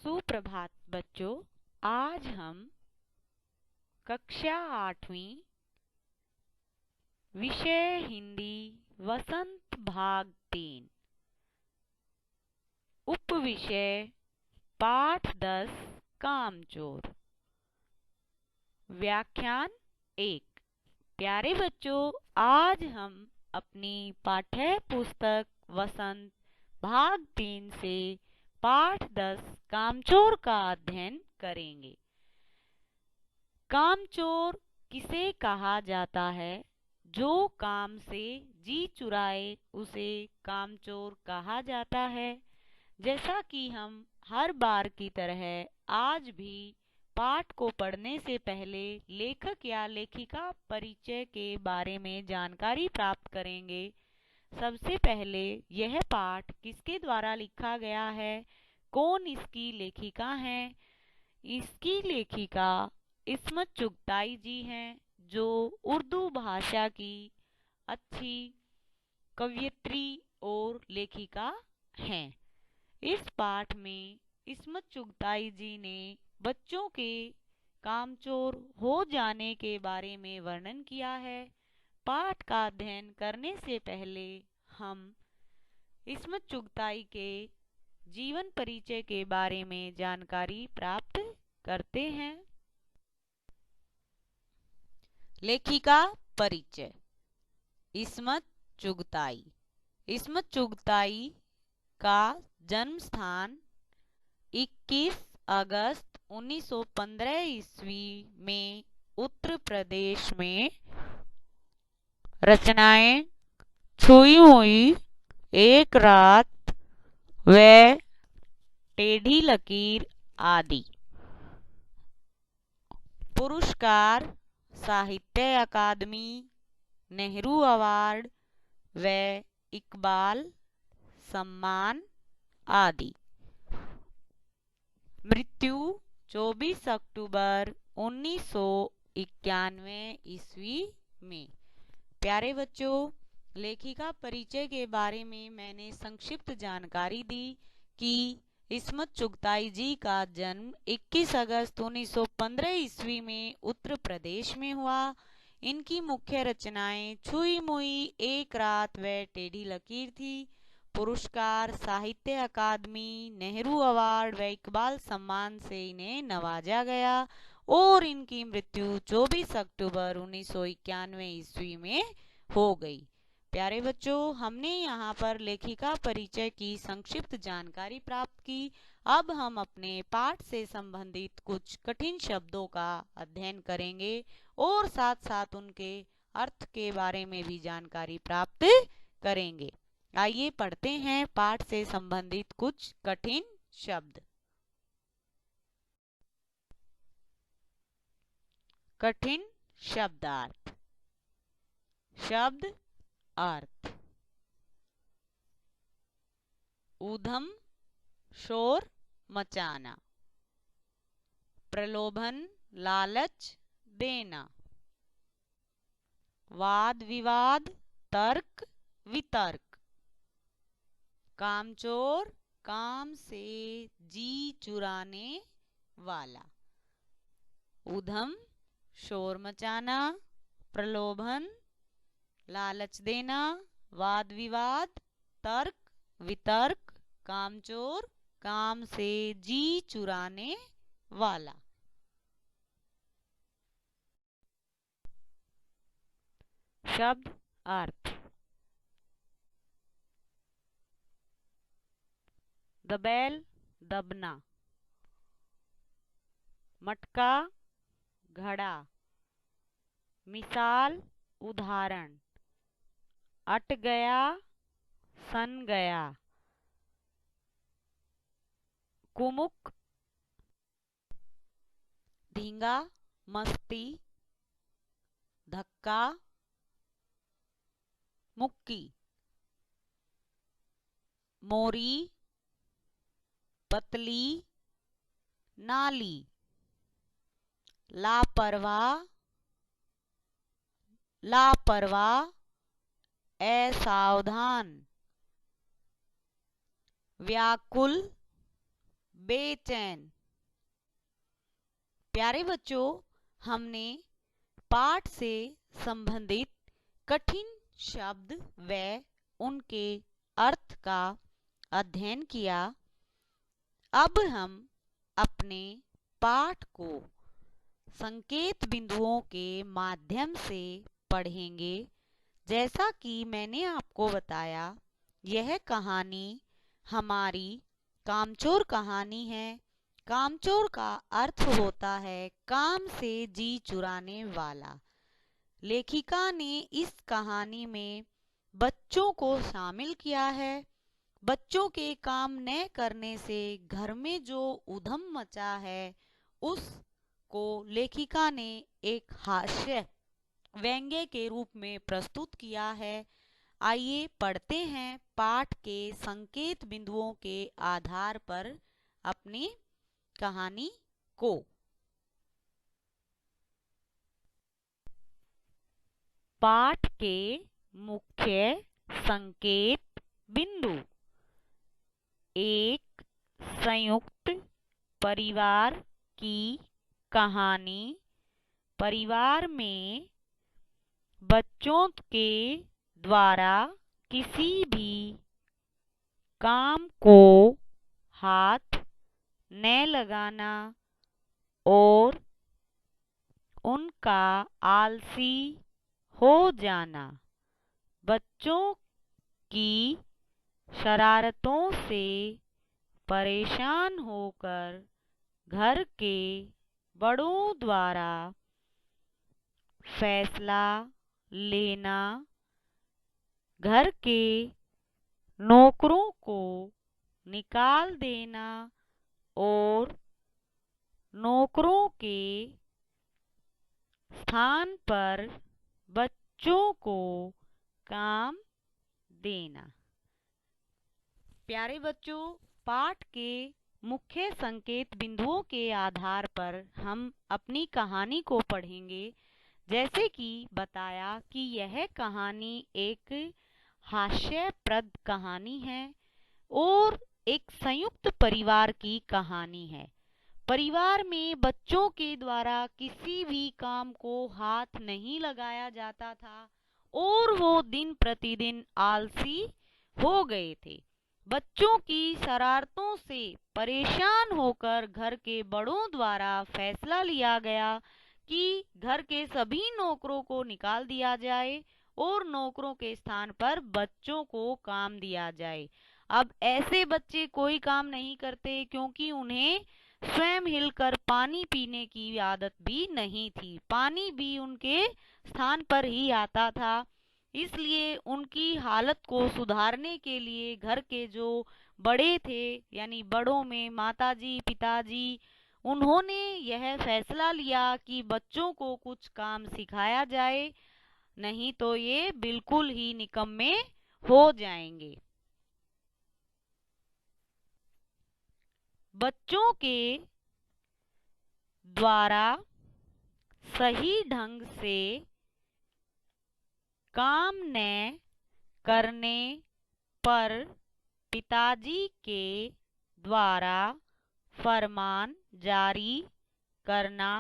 सुप्रभात बच्चों। आज हम कक्षा 8वीं विषय हिंदी वसंत भाग 3 उप विषय पाठ 10 कामचोर व्याख्यान 1। प्यारे बच्चों, आज हम अपनी पाठ्य पुस्तक वसंत भाग 3 से पाठ 10 कामचोर का अध्ययन करेंगे। कामचोर किसे कहा जाता है? जो काम से जी चुराए उसे कामचोर कहा जाता है। जैसा कि हम हर बार की तरह आज भी पाठ को पढ़ने से पहले लेखक या लेखिका परिचय के बारे में जानकारी प्राप्त करेंगे। सबसे पहले यह पाठ किसके द्वारा लिखा गया है, कौन इसकी लेखिका है? इसकी लेखिका इस्मत चुगताई जी हैं, जो उर्दू भाषा की अच्छी कवयित्री और लेखिका हैं। इस पाठ में इस्मत चुगताई जी ने बच्चों के कामचोर हो जाने के बारे में वर्णन किया है। पाठ का अध्ययन करने से पहले हम इस्मत चुगताई के जीवन परिचय के बारे में जानकारी प्राप्त करते हैं। लेखिका परिचय। इस्मत चुगताई। इस्मत चुगताई का जन्म स्थान 21 अगस्त 1915 ईस्वी में उत्तर प्रदेश में। रचनाएं छुई मुई, एक रात व टेढ़ी लकीर आदि। पुरस्कार साहित्य अकादमी, नेहरू अवार्ड व इकबाल सम्मान आदि। मृत्यु 24 अक्टूबर 1991 ईस्वी में। प्यारे बच्चों, लेखिका परिचय के बारे में मैंने संक्षिप्त जानकारी दी कि इस्मत चुगताई जी का जन्म 21 अगस्त 1915 ईस्वी में उत्तर प्रदेश में हुआ। इनकी मुख्य रचनाएं छुई मुई, एक रात व टेढ़ी लकीर थी। पुरस्कार साहित्य अकादमी, नेहरू अवार्ड व इकबाल सम्मान से इन्हें नवाजा गया और इनकी मृत्यु 24 अक्टूबर 1991 ईस्वी में हो गई। प्यारे बच्चों, हमने यहाँ पर लेखिका परिचय की संक्षिप्त जानकारी प्राप्त की। अब हम अपने पाठ से संबंधित कुछ कठिन शब्दों का अध्ययन करेंगे और साथ साथ उनके अर्थ के बारे में भी जानकारी प्राप्त करेंगे। आइए पढ़ते हैं पाठ से संबंधित कुछ कठिन शब्द। कठिन शब्दार्थ। शब्द अर्थ। ऊधम शोर मचाना, प्रलोभन लालच देना, वाद विवाद तर्क वितर्क, कामचोर काम से जी चुराने वाला। ऊधम शोर मचाना, प्रलोभन लालच देना, वाद विवाद तर्क वितर्क, कामचोर काम से जी चुराने वाला। शब्द अर्थ। दबेल दबना, मटका घड़ा, मिसाल उदाहरण, अट गया सन गया, कुमुक धींगा मस्ती, धक्का मुक्की, मोरी पतली नाली, लापरवाह लापरवाह असावधान, व्याकुल बेचैन। प्यारे बच्चों, हमने पाठ से संबंधित कठिन शब्द व उनके अर्थ का अध्ययन किया। अब हम अपने पाठ को संकेत बिंदुओं के माध्यम से पढ़ेंगे। जैसा कि मैंने आपको बताया, यह कहानी हमारी कामचोर कहानी है। कामचोर का अर्थ होता है काम से जी चुराने वाला। लेखिका ने इस कहानी में बच्चों को शामिल किया है। बच्चों के काम न करने से घर में जो उधम मचा है, उसको लेखिका ने एक हास्य व्यंग्य के रूप में प्रस्तुत किया है। आइए पढ़ते हैं पाठ के संकेत बिंदुओं के आधार पर अपनी कहानी को। पाठ के मुख्य संकेत बिंदु। एक संयुक्त परिवार की कहानी। परिवार में बच्चों के द्वारा किसी भी काम को हाथ न लगाना और उनका आलसी हो जाना। बच्चों की शरारतों से परेशान होकर घर के बड़ों द्वारा फैसला लेना। घर के नौकरों को निकाल देना और नौकरों के स्थान पर बच्चों को काम देना। प्यारे बच्चों, पाठ के मुख्य संकेत बिंदुओं के आधार पर हम अपनी कहानी को पढ़ेंगे। जैसे कि बताया कि यह कहानी एक हास्यप्रद कहानी है और एक संयुक्त परिवार की कहानी है। परिवार में बच्चों के द्वारा किसी भी काम को हाथ नहीं लगाया जाता था और वो दिन प्रतिदिन आलसी हो गए थे। बच्चों की शरारतों से परेशान होकर घर के बड़ों द्वारा फैसला लिया गया कि घर के सभी नौकरों को निकाल दिया जाए और नौकरों के स्थान पर बच्चों को काम दिया जाए। अब ऐसे बच्चे कोई काम नहीं करते क्योंकि उन्हें स्वयं हिलकर पानी पीने की आदत भी नहीं थी। पानी भी उनके स्थान पर ही आता था। इसलिए उनकी हालत को सुधारने के लिए घर के जो बड़े थे, यानी बड़ों में माताजी, पिताजी, उन्होंने यह फैसला लिया कि बच्चों को कुछ काम सिखाया जाए, नहीं तो ये बिल्कुल ही निकम्मे हो जाएंगे। बच्चों के द्वारा सही ढंग से काम न करने पर पिताजी के द्वारा फरमान जारी करना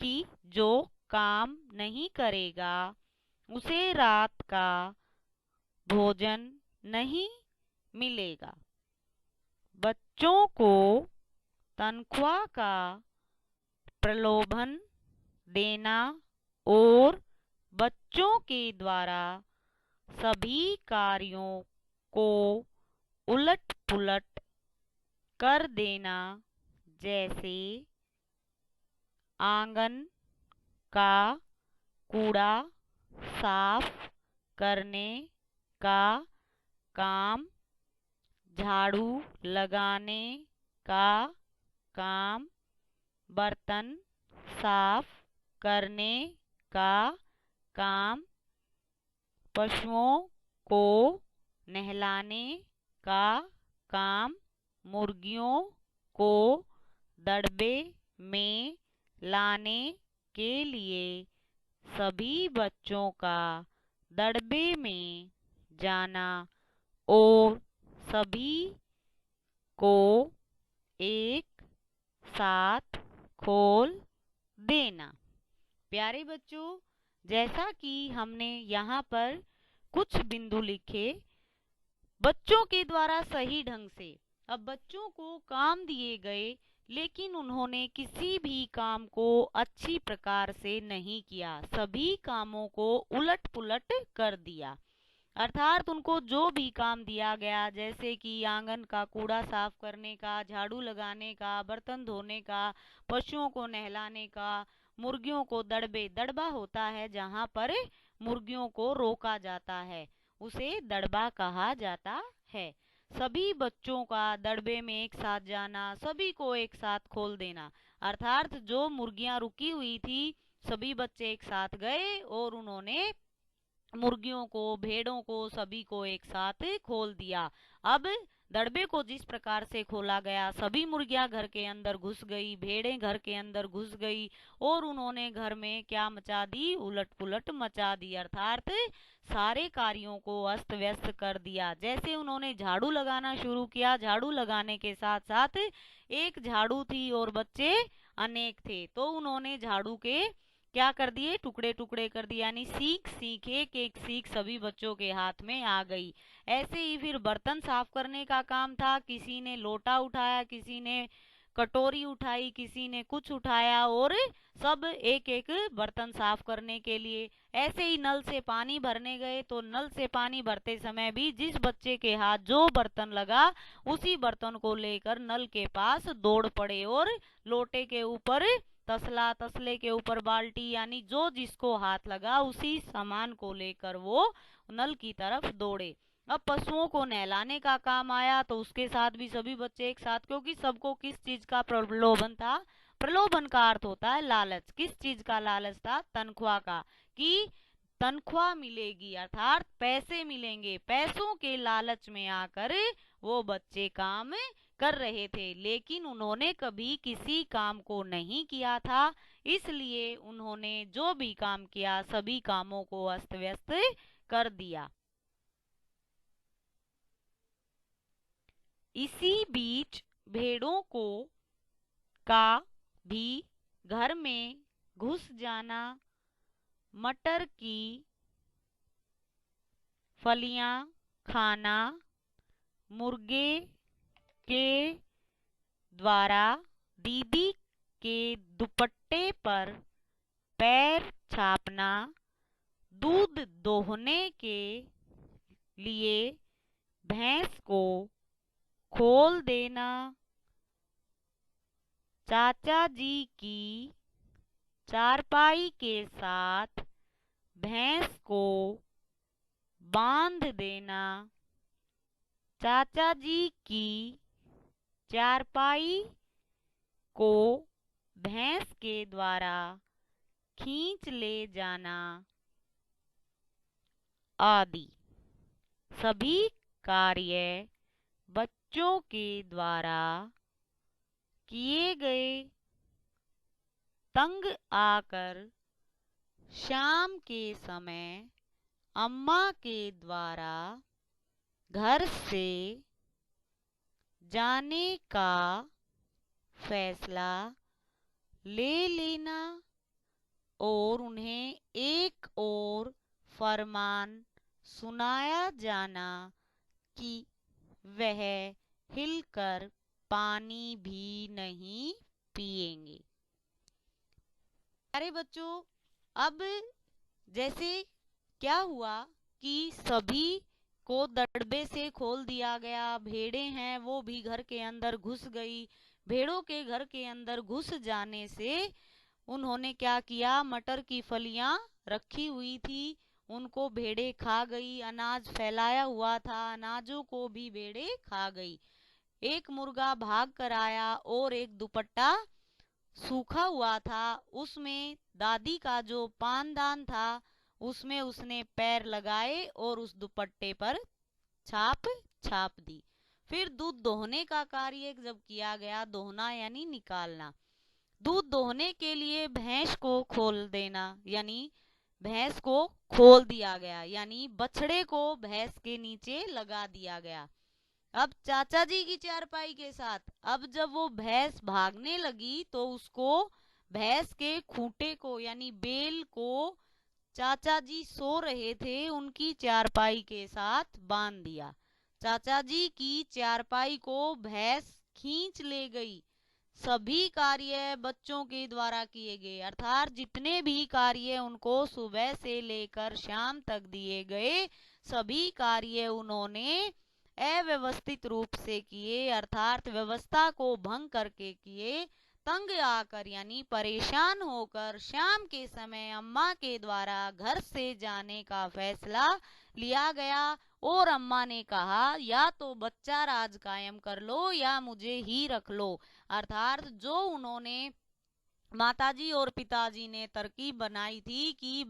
कि जो काम नहीं करेगा उसे रात का भोजन नहीं मिलेगा। बच्चों को तनख्वाह का प्रलोभन देना और बच्चों के द्वारा सभी कार्यों को उलट पुलट कर देना, जैसे आंगन का कूड़ा साफ करने का काम, झाड़ू लगाने का काम, बर्तन साफ करने का काम, पशुओं को नहलाने का काम, मुर्गियों को दड़बे में लाने के लिए सभी बच्चों का दड़बे में जाना और सभी को एक साथ खोल देना। प्यारे बच्चों, जैसा कि हमने यहाँ पर कुछ बिंदु लिखे बच्चों के द्वारा सही ढंग से। अब बच्चों को काम दिए गए, लेकिन उन्होंने किसी भी काम को अच्छी प्रकार से नहीं किया, सभी कामों को उलट पुलट कर दिया। अर्थात उनको जो भी काम दिया गया, जैसे कि आंगन का कूड़ा साफ करने का, झाड़ू लगाने का, बर्तन धोने का, पशुओं को नहलाने का, मुर्गियों को दड़बा होता है जहाँ पर मुर्गियों को रोका जाता है, उसे दड़बा कहा जाता है। सभी बच्चों का दड़बे में एक साथ जाना, सभी को एक साथ खोल देना। अर्थात जो मुर्गियां रुकी हुई थी, सभी बच्चे एक साथ गए और उन्होंने मुर्गियों को, भेड़ों को, सभी को एक साथ खोल दिया। अब दड़बे को जिस प्रकार से खोला गया, सभी मुर्गियां घर के अंदर घुस गई, भेड़ें घर के अंदर घुस गई और उन्होंने घर में क्या मचा दी, उलट पुलट मचा दी। अर्थात सारे कार्यों को अस्त व्यस्त कर दिया। जैसे उन्होंने झाड़ू लगाना शुरू किया, झाड़ू लगाने के साथ साथ एक झाड़ू थी और बच्चे अनेक थे, तो उन्होंने झाड़ू के क्या कर दिए, टुकड़े टुकड़े कर दिए, यानी सीख एक एक सीख सभी बच्चों के हाथ में आ गई। ऐसे ही फिर बर्तन साफ करने का काम था, किसी ने लोटा उठाया, किसी ने कटोरी उठाई, किसी ने कुछ उठाया और सब एक एक बर्तन साफ करने के लिए। ऐसे ही नल से पानी भरने गए, तो नल से पानी भरते समय भी जिस बच्चे के हाथ जो बर्तन लगा, उसी बर्तन को लेकर नल के पास दौड़ पड़े और लोटे के ऊपर तसला, तसले के ऊपर बाल्टी, यानी जो जिसको हाथ लगा उसी सामान को लेकर वो नल की तरफ दौड़े। अब पशुओं को नहलाने का काम आया, तो उसके साथ भी सभी बच्चे एक साथ, क्योंकि सबको किस चीज का प्रलोभन था, प्रलोभन का अर्थ होता है लालच। किस चीज का लालच था, तनख्वाह का, कि तनख्वाह मिलेगी, अर्थात पैसे मिलेंगे। पैसों के लालच में आकर वो बच्चे काम कर रहे थे, लेकिन उन्होंने कभी किसी काम को नहीं किया था, इसलिए उन्होंने जो भी काम किया सभी कामों को अस्त व्यस्त कर दिया। इसी बीच भेड़ों को का भी घर में घुस जाना, मटर की फलियां खाना, मुर्गे के द्वारा दीदी के दुपट्टे पर पैर छापना, दूध दोहने के लिए भैंस को खोल देना, चाचा जी की चारपाई के साथ भैंस को बांध देना, चाचा जी की चारपाई को भैंस के द्वारा खींच ले जाना आदि सभी कार्य बच्चों के द्वारा किए गए। तंग आकर शाम के समय अम्मा के द्वारा घर से जाने का फैसला ले लेना और उन्हें एक और फरमान सुनाया जाना कि वह हिलकर पानी भी नहीं पिएंगे। प्यारे बच्चों, अब जैसे क्या हुआ कि सभी को दड़बे से खोल दिया गया, भेड़ें हैं वो भी घर के अंदर घुस गई। भेड़ों के घर के अंदर घुस जाने से उन्होंने क्या किया, मटर की फलियां रखी हुई थी, उनको भेड़ें खा गई। अनाज फैलाया हुआ था, अनाजों को भी भेड़ें खा गई। एक मुर्गा भाग कर आया और एक दुपट्टा सूखा हुआ था, उसमें दादी का जो पानदान था उसमें उसने पैर लगाए और उस दुपट्टे पर छाप छाप दी। फिर दूध दोहने का कार्य जब किया गया, दोहना यानी निकालना, दूध दोहने के लिए भैंस को खोल देना, यानी भैंस को खोल दिया गया, यानी बछड़े को भैंस के नीचे लगा दिया गया। अब चाचा जी की चारपाई के साथ, अब जब वो भैंस भागने लगी तो उसको भैंस के खूंटे को यानी बेल को चाचा जी सो रहे थे उनकी चारपाई के साथ बांध दिया। चाचा जी की चारपाई को भैंस खींच ले गई। सभी कार्य बच्चों के द्वारा किए गए, अर्थात जितने भी कार्य उनको सुबह से लेकर शाम तक दिए गए, सभी कार्य उन्होंने अव्यवस्थित रूप से किए, अर्थात व्यवस्था को भंग करके किए। तंग आकर यानी परेशान होकर शाम के समय अम्मा के द्वारा घर से जाने का फैसला लिया गया और अम्मा ने कहा या तो बच्चा राज कायम कर लो या मुझे ही रख लो। अर्थात जो उन्होंने माताजी और पिताजी ने तरकीब बनाई थी कि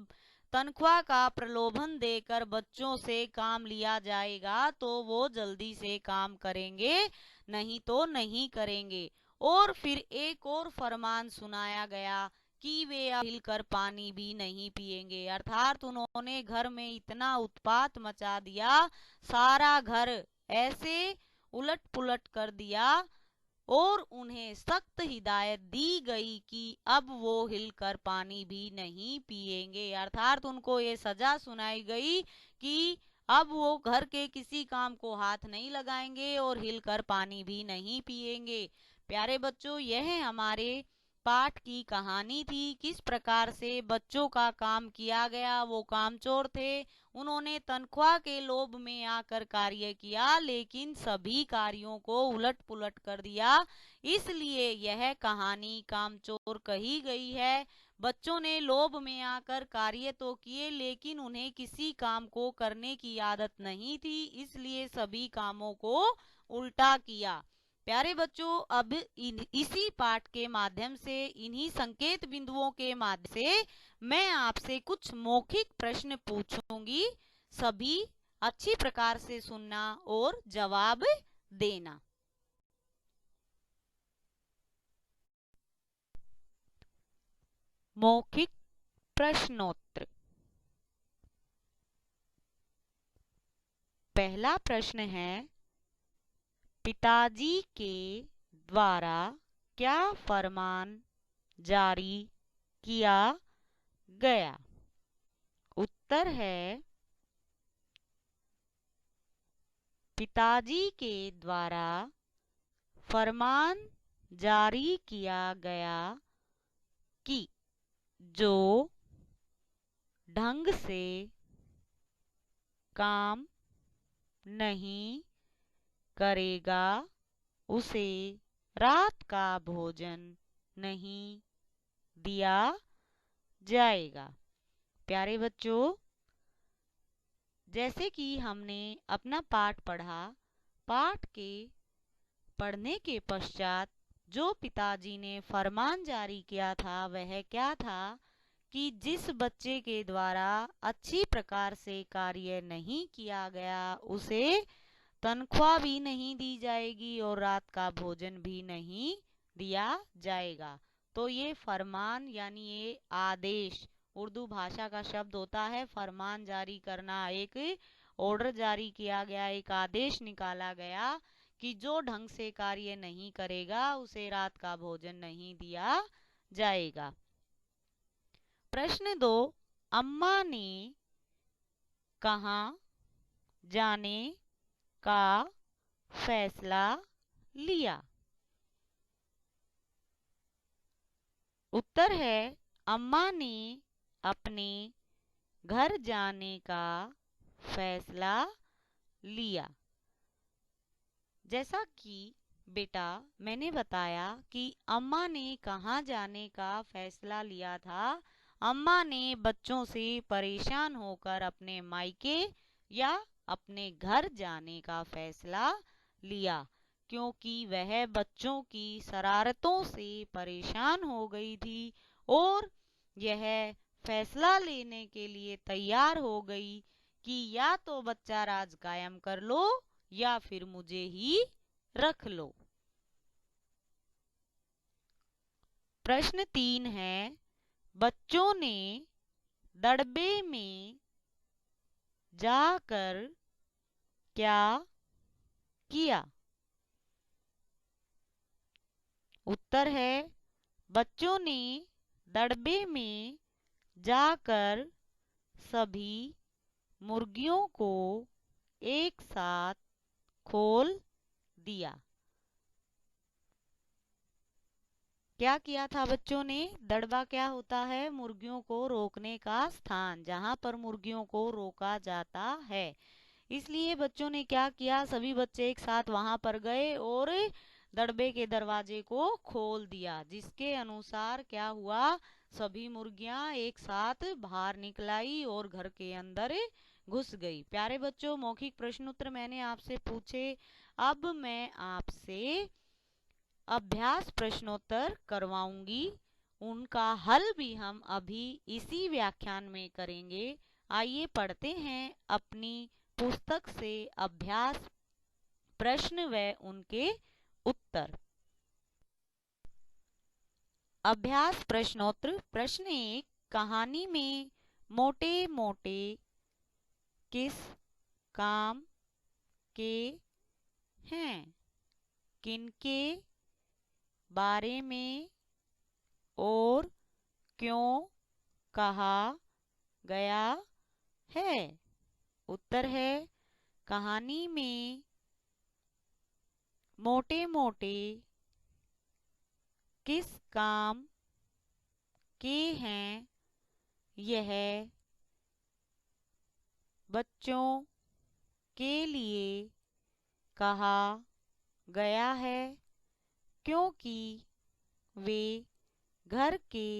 तनख्वाह का प्रलोभन देकर बच्चों से काम लिया जाएगा तो वो जल्दी से काम करेंगे, नहीं तो नहीं करेंगे। और फिर एक और फरमान सुनाया गया कि वे अब हिलकर पानी भी नहीं पिएंगे। अर्थात उन्होंने घर में इतना उत्पात मचा दिया, सारा घर ऐसे उलट पुलट कर दिया और उन्हें सख्त हिदायत दी गई कि अब वो हिलकर पानी भी नहीं पिएंगे। अर्थात उनको ये सजा सुनाई गई कि अब वो घर के किसी काम को हाथ नहीं लगाएंगे और हिलकर पानी भी नहीं पिएंगे। प्यारे बच्चों, यह हमारे पाठ की कहानी थी। किस प्रकार से बच्चों का काम किया गया। वो कामचोर थे, उन्होंने तनख्वाह के लोभ में आकर कार्य किया लेकिन सभी कार्यों को उलट पुलट कर दिया, इसलिए यह कहानी कामचोर कही गई है। बच्चों ने लोभ में आकर कार्य तो किए लेकिन उन्हें किसी काम को करने की आदत नहीं थी, इसलिए सभी कामों को उल्टा किया। प्यारे बच्चों, अब इसी पाठ के माध्यम से, इन्हीं संकेत बिंदुओं के माध्यम से मैं आपसे कुछ मौखिक प्रश्न पूछूंगी। सभी अच्छी प्रकार से सुनना और जवाब देना। मौखिक प्रश्नोत्तर। पहला प्रश्न है, पिताजी के द्वारा क्या फरमान जारी किया गया? उत्तर है, पिताजी के द्वारा फरमान जारी किया गया कि जो ढंग से काम नहीं करेगा उसे रात का भोजन नहीं दिया जाएगा। प्यारे बच्चों, जैसे कि हमने अपना पाठ पढ़ा, पाठ के पढ़ने के पश्चात जो पिताजी ने फरमान जारी किया था वह क्या था कि जिस बच्चे के द्वारा अच्छी प्रकार से कार्य नहीं किया गया उसे तनख्वाह भी नहीं दी जाएगी और रात का भोजन भी नहीं दिया जाएगा। तो ये फरमान यानी ये आदेश, उर्दू भाषा का शब्द होता है फरमान जारी करना। एक ऑर्डर जारी किया गया, एक आदेश निकाला गया कि जो ढंग से कार्य नहीं करेगा उसे रात का भोजन नहीं दिया जाएगा। प्रश्न 2, अम्मा ने कहाँ जाने का फैसला लिया? उत्तर है, अम्मा ने अपने घर जाने का फैसला लिया। जैसा कि बेटा मैंने बताया कि अम्मा ने कहाँ जाने का फैसला लिया था। अम्मा ने बच्चों से परेशान होकर अपने मायके या अपने घर जाने का फैसला लिया, क्योंकि वह बच्चों की शरारतों से परेशान हो गई थी और यह फैसला लेने के लिए तैयार हो गई कि या तो बच्चा राज कायम कर लो या फिर मुझे ही रख लो। प्रश्न 3 है, बच्चों ने दड़बे में जाकर क्या किया? उत्तर है बच्चों ने दड़बे में जाकर सभी मुर्गियों को एक साथ खोल दिया। क्या किया था बच्चों ने? दड़बा क्या होता है? मुर्गियों को रोकने का स्थान, जहां पर मुर्गियों को रोका जाता है। इसलिए बच्चों ने क्या किया? सभी बच्चे एक साथ वहां पर गए और दड़बे के दरवाजे को खोल दिया, जिसके अनुसार क्या हुआ? सभी मुर्गियां एक साथ बाहर निकल आई और घर के अंदर घुस गई। प्यारे बच्चों, मौखिक प्रश्नोत्तर मैंने आपसे पूछे। अब मैं आपसे अभ्यास प्रश्नोत्तर करवाऊंगी। उनका हल भी हम अभी इसी व्याख्यान में करेंगे। आइए पढ़ते हैं अपनी पुस्तक से अभ्यास प्रश्न व उनके उत्तर। अभ्यास प्रश्नोत्तर प्रश्न 1, कहानी में मोटे मोटे किस काम के हैं? किनके बारे में और क्यों कहा गया है? उत्तर है कहानी में मोटे मोटे किस काम के हैं? यह बच्चों के लिए कहा गया है क्योंकि वे घर के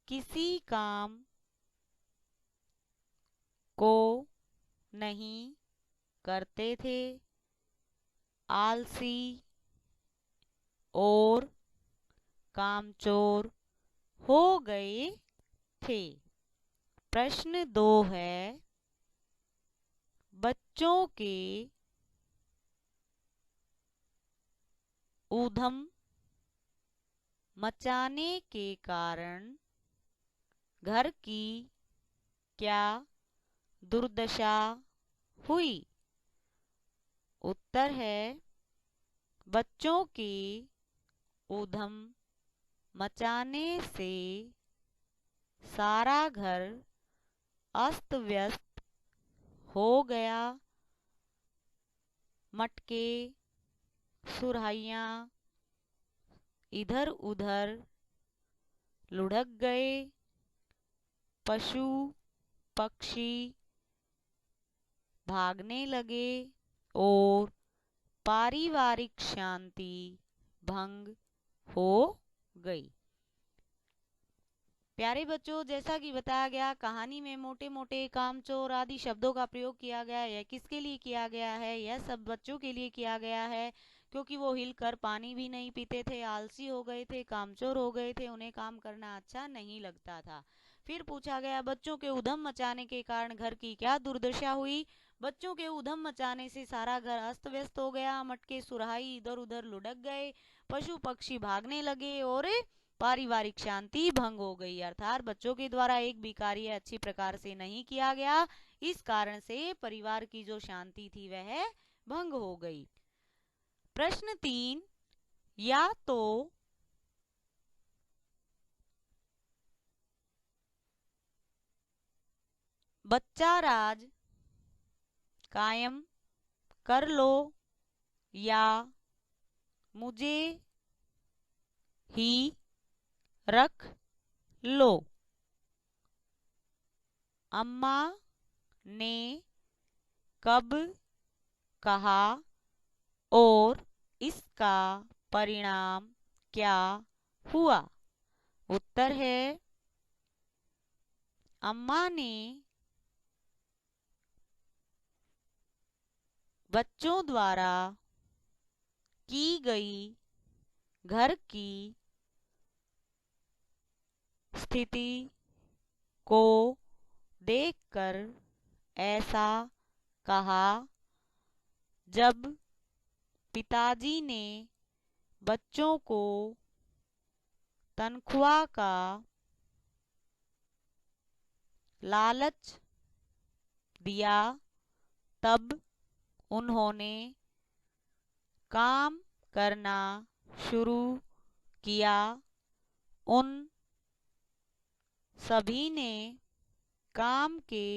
किसी काम को नहीं करते थे, आलसी और कामचोर हो गए थे। प्रश्न 2 है, बच्चों के ऊधम मचाने के कारण घर की क्या दुर्दशा हुई? उत्तर है बच्चों के ऊधम मचाने से सारा घर अस्त व्यस्त हो गया। मटके सुरहाइयाँ इधर उधर लुढ़क गए। पशु पक्षी भागने लगे और पारिवारिक शांति भंग हो गई। प्यारे बच्चों, जैसा कि बताया गया, कहानी में मोटे मोटे, कामचोर आदि शब्दों का प्रयोग किया गया है। यह किसके लिए किया गया है? यह सब बच्चों के लिए किया गया है, क्योंकि वो हिलकर पानी भी नहीं पीते थे, आलसी हो गए थे, कामचोर हो गए थे, उन्हें काम करना अच्छा नहीं लगता था। फिर पूछा गया बच्चों के उधम मचाने के कारण घर की क्या दुर्दशा हुई? बच्चों के उधम मचाने से सारा घर अस्त व्यस्त हो गया। मटके सुराही इधर उधर लुढ़क गए, पशु पक्षी भागने लगे और पारिवारिक शांति भंग हो गई। अर्थात बच्चों के द्वारा एक भी कार्य अच्छी प्रकार से नहीं किया गया, इस कारण से परिवार की जो शांति थी वह भंग हो गई। प्रश्न 3, या तो बच्चा राज कायम कर लो या मुझे ही रख लो। अम्मा ने कब कहा और इसका परिणाम क्या हुआ? उत्तर है अम्मा ने बच्चों द्वारा की गई घर की स्थिति को देखकर ऐसा कहा। जब पिताजी ने बच्चों को तनख्वाह का लालच दिया, तब उन्होंने काम करना शुरू किया। उन सभी ने काम के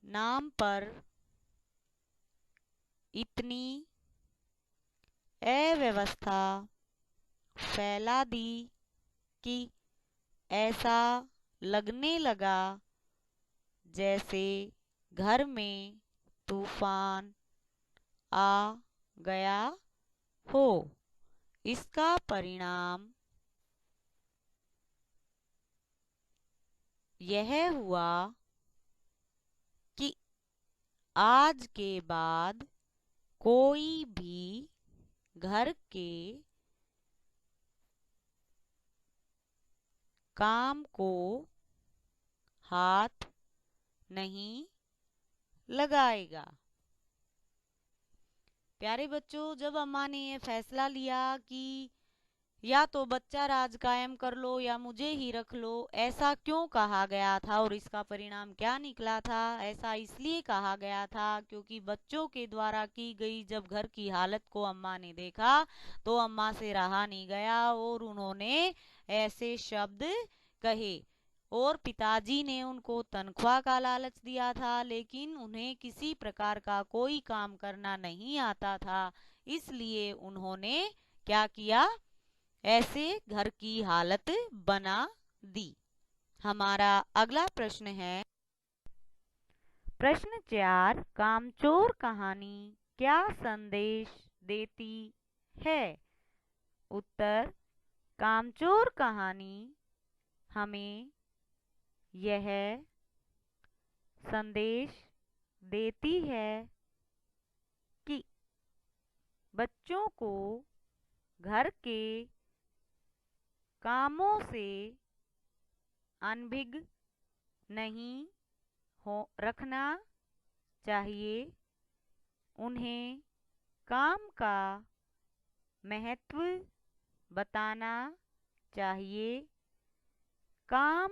नाम पर इतनी अव्यवस्था फैला दी कि ऐसा लगने लगा जैसे घर में तूफान आ गया हो। इसका परिणाम यह हुआ कि आज के बाद कोई भी घर के काम को हाथ नहीं लगाएगा। प्यारे बच्चों, जब अम्मा ने यह फैसला लिया कि या तो बच्चा राज कायम कर लो या मुझे ही रख लो, ऐसा क्यों कहा गया था और इसका परिणाम क्या निकला था? ऐसा इसलिए कहा गया था क्योंकि बच्चों के द्वारा की गई जब घर की हालत को अम्मा ने देखा तो अम्मा से रहा नहीं गया और उन्होंने ऐसे शब्द कहे। और पिताजी ने उनको तनख्वाह का लालच दिया था, लेकिन उन्हें किसी प्रकार का कोई काम करना नहीं आता था, इसलिए उन्होंने क्या किया? ऐसे घर की हालत बना दी। हमारा अगला प्रश्न है प्रश्न 4, कामचोर कहानी क्या संदेश देती है? उत्तर, कामचोर कहानी हमें यह संदेश देती है कि बच्चों को घर के कामों से अनभिज्ञ नहीं हो रखना चाहिए। उन्हें काम का महत्व बताना चाहिए। काम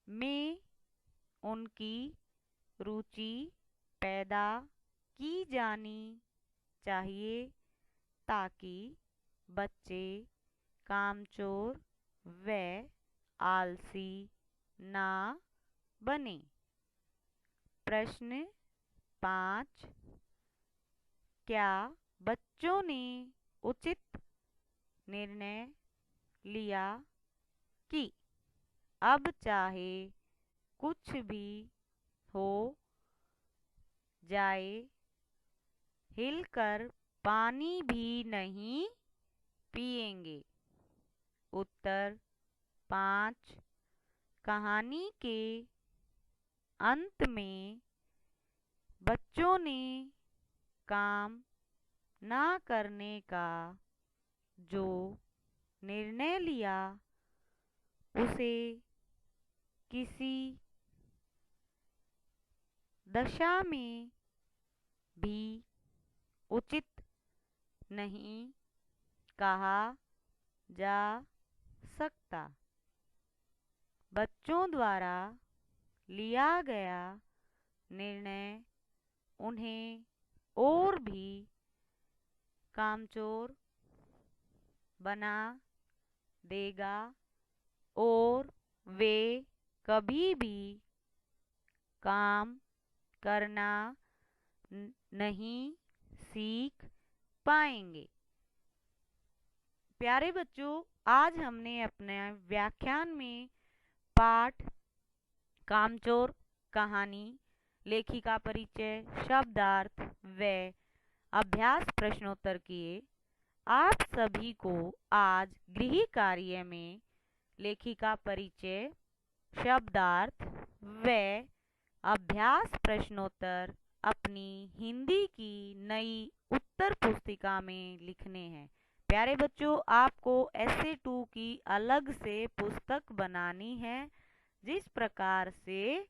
में उनकी रुचि पैदा की जानी चाहिए ताकि बच्चे कामचोर व आलसी ना बने। प्रश्न 5, क्या बच्चों ने उचित निर्णय लिया कि अब चाहे कुछ भी हो जाए, हिलकर पानी भी नहीं पिएंगे? उत्तर, 5, कहानी के अंत में बच्चों ने काम ना करने का जो निर्णय लिया उसे किसी दशा में भी उचित नहीं कहा जा सकता। बच्चों द्वारा लिया गया निर्णय उन्हें और भी कामचोर बना देगा और वे कभी भी काम करना नहीं सीख पाएंगे। प्यारे बच्चों, आज हमने अपने व्याख्यान में पाठ कामचोर कहानी, लेखिका परिचय, शब्दार्थ व अभ्यास प्रश्नोत्तर किए। आप सभी को आज गृह कार्य में लेखिका परिचय, शब्दार्थ व अभ्यास प्रश्नोत्तर अपनी हिंदी की नई उत्तर पुस्तिका में लिखने हैं। प्यारे बच्चों, आपको ऐसे 2 की अलग से पुस्तक बनानी है। जिस प्रकार से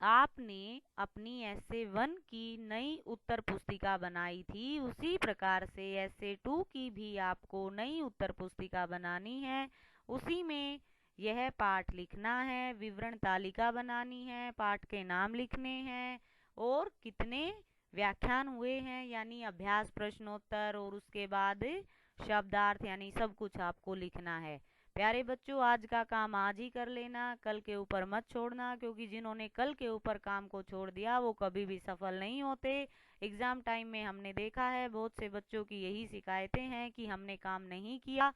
आपने अपनी ऐसे 1 की नई उत्तर पुस्तिका बनाई थी, उसी प्रकार से ऐसे 2 की भी आपको नई उत्तर पुस्तिका बनानी है। उसी में यह पाठ लिखना है, विवरण तालिका बनानी है, पाठ के नाम लिखने हैं और कितने व्याख्यान हुए हैं यानी अभ्यास प्रश्नोत्तर, और उसके बाद शब्दार्थ यानी सब कुछ आपको लिखना है। प्यारे बच्चों, आज का काम आज ही कर लेना, कल के ऊपर मत छोड़ना, क्योंकि जिन्होंने कल के ऊपर काम को छोड़ दिया वो कभी भी सफल नहीं होते। एग्जाम टाइम में हमने देखा है बहुत से बच्चों की यही शिकायतें हैं कि हमने काम नहीं किया।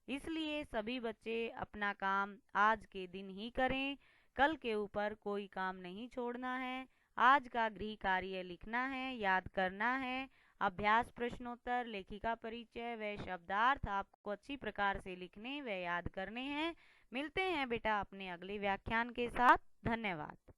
इसलिए सभी बच्चे अपना काम आज के दिन ही करें, कल के ऊपर कोई काम नहीं छोड़ना है। आज का गृह कार्य लिखना है, याद करना है। अभ्यास प्रश्नोत्तर, लेखिका परिचय व शब्दार्थ आपको अच्छी प्रकार से लिखने व याद करने हैं। मिलते हैं बेटा अपने अगले व्याख्यान के साथ। धन्यवाद।